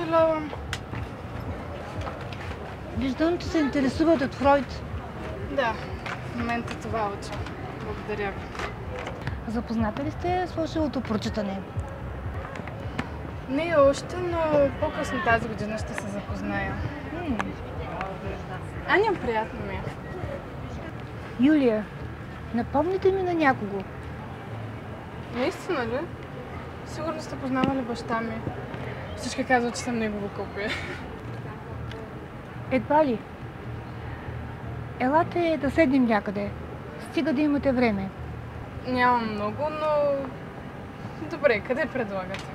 Съжалявам. Виждам, че се интересуват от Фройд. Да, в момента това уча. Благодаря ви. Запозната ли сте с фалшивото прочитане? Не още, но по-късно тази година ще се запозная. Аня, приятно ми е. Юлия, напомните ми на някого. Наистина ли? Сигурно сте познавали баща ми. Всички казват, че съм негово копие. Едва ли. Елате да седнем някъде. Стига да имате време. Нямам много, но... Добре, къде предлагате?